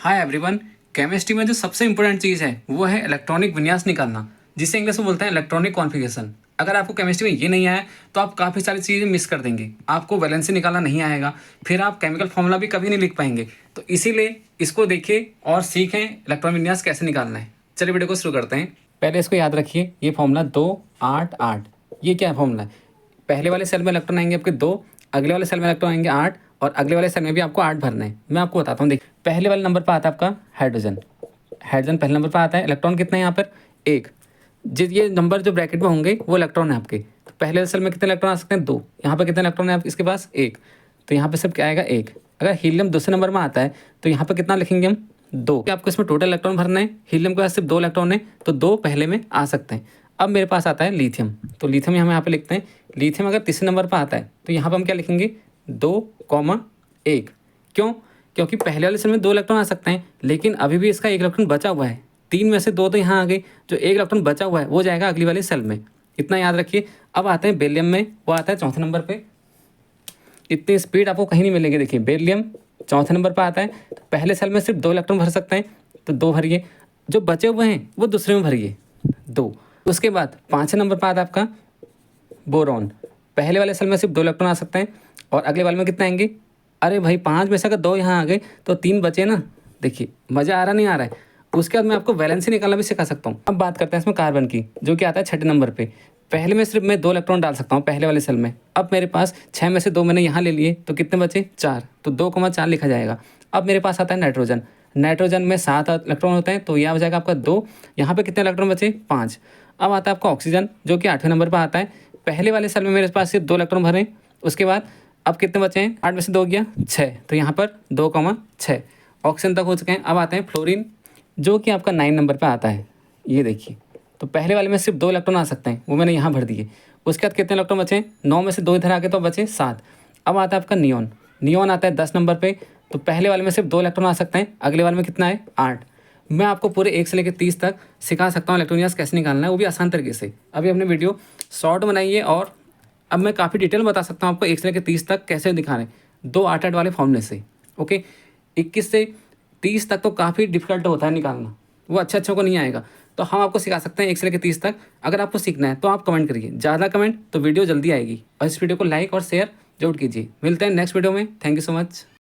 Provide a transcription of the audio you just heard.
Hi everyone. Chemistry में जो सबसे इंपॉर्टेंट चीज़ है वो है इलेक्ट्रॉनिक विन्यास निकालना, जिसे इंग्लिश में बोलते हैं इलेक्ट्रॉनिक कॉन्फ़िगरेशन। अगर आपको केमिस्ट्री में ये नहीं आया तो आप काफ़ी सारी चीज़ें मिस कर देंगे। आपको वैलेंसी निकालना नहीं आएगा, फिर आप केमिकल फॉर्मूला भी कभी नहीं लिख पाएंगे। तो इसीलिए इसको देखिए और सीखें इलेक्ट्रॉनिक विन्यास कैसे निकालना है। चलिए वीडियो को शुरू करते हैं। पहले इसको याद रखिए, ये फॉर्मूला 2 8 8। ये क्या फॉर्मूला है? पहले वाले सेल में इलेक्ट्रॉन आएंगे आपके 2, अगले वाले सेल में इलेक्ट्रॉन आएंगे 8 और अगले वाले सेल में भी आपको 8 भरना है। मैं आपको बताता हूँ। देखिए, पहले वाले नंबर पर आता है आपका हाइड्रोजन। हाइड्रोजन पहले नंबर पर आता है। इलेक्ट्रॉन कितने हैं यहाँ पर? 1। ये नंबर जो ब्रैकेट में होंगे वो इलेक्ट्रॉन है आपके। तो पहले सेल में कितने इलेक्ट्रॉन आ सकते हैं? 2। यहाँ पर कितने इलेक्ट्रॉन है आप इसके पास? 1। तो यहाँ पर सिर्फ क्या आएगा? 1। अगर हीलियम दूसरे नंबर में आता है तो यहाँ पर कितना लिखेंगे हम? 2। आपको इसमें टोटल इलेक्ट्रॉन भरना है। हीलियम के पास सिर्फ 2 इलेक्ट्रॉन है तो 2 पहले में आ सकते हैं। अब मेरे पास आता है लिथियम। तो लिथियम हम यहाँ पे लिखते हैं। लिथियम अगर तीसरे नंबर पर आता है तो यहाँ पर हम क्या लिखेंगे? 2,1। क्यों? क्योंकि पहले वाले सेल में 2 इलेक्ट्रॉन आ सकते हैं, लेकिन अभी भी इसका 1 इलेक्ट्रॉन बचा हुआ है। 3 में से 2 तो यहाँ आ गए, जो 1 इलेक्ट्रॉन बचा हुआ है वो जाएगा अगली वाले सेल में। इतना याद रखिए। अब आते हैं बेरिलियम में, वो आता है चौथे नंबर पर। इतनी स्पीड आपको कहीं नहीं मिलेगी। देखिए, बेरिलियम चौथे नंबर पर आता है तो पहले सेल में सिर्फ 2 इलेक्ट्रॉन भर सकते हैं, तो 2 भरिए। जो बचे हुए हैं वो दूसरे में भरिए, 2। उसके बाद 5वें नंबर पर आता है आपका बोरॉन। पहले वाले सेल में सिर्फ 2 इलेक्ट्रॉन आ सकते हैं और अगले वाले में कितने आएंगे? अरे भाई, 5 में से अगर 2 यहाँ आ गए तो 3 बचे ना। देखिए, मज़ा आ रहा नहीं आ रहा है? उसके बाद मैं आपको वैलेंसी निकालना भी सिखा सकता हूँ। अब बात करते हैं इसमें कार्बन की, जो कि आता है 6ठे नंबर पे। पहले में सिर्फ मैं 2 इलेक्ट्रॉन डाल सकता हूँ पहले वाले सेल में। अब मेरे पास 6 में से 2 मैंने यहाँ ले लिए तो कितने बचे? 4। तो 2,4 लिखा जाएगा। अब मेरे पास आता है नाइट्रोजन। नाइट्रोजन में 7 इलेक्ट्रॉन होते हैं तो यह हो जाएगा आपका 2। यहाँ पे कितने इलेक्ट्रॉन बचे? 5। अब आता है आपका ऑक्सीजन, जो कि 8वें नंबर पर आता है। पहले वाले सेल में मेरे पास सिर्फ 2 इलेक्ट्रॉन भरे। उसके बाद अब कितने बचे हैं? 8 में से 2 गया 6, तो यहाँ पर 2,6 ऑक्सीजन तक हो चुके हैं। अब आते हैं फ्लोरीन, जो कि आपका 9 नंबर पर आता है। ये देखिए, तो पहले वाले में सिर्फ 2 इलेक्ट्रॉन आ सकते हैं, वो मैंने यहाँ भर दिए। उसके बाद कितने इलेक्ट्रॉन बचे? 9 में से 2 इधर आ गए तो बचे 7। अब आता है आपका नियॉन। नियॉन आता है 10 नंबर पे। तो पहले वाले में सिर्फ 2 इलेक्ट्रॉन आ सकते हैं, अगले वाले में कितना है? 8। मैं आपको पूरे 1 से लेकर 30 तक सिखा सकता हूँ इलेक्ट्रॉनिक्स कैसे निकालना है, वो भी आसान तरीके से। अभी हमने वीडियो शॉर्ट बनाई है और अब मैं काफ़ी डिटेल बता सकता हूँ आपको 1 से लेकर 30 तक कैसे दिखाने, 2 8 वाले फॉर्मूले से। ओके, 21 से 30 तक तो काफ़ी डिफिकल्ट होता है निकालना, वो अच्छे को नहीं आएगा। तो हम आपको सिखा सकते हैं 1 से लेकर 30 तक। अगर आपको सीखना है तो आप कमेंट करिए, ज़्यादा कमेंट तो वीडियो जल्दी आएगी। और इस वीडियो को लाइक और शेयर जरूर कीजिए। मिलते हैं नेक्स्ट वीडियो में। Thank you so much.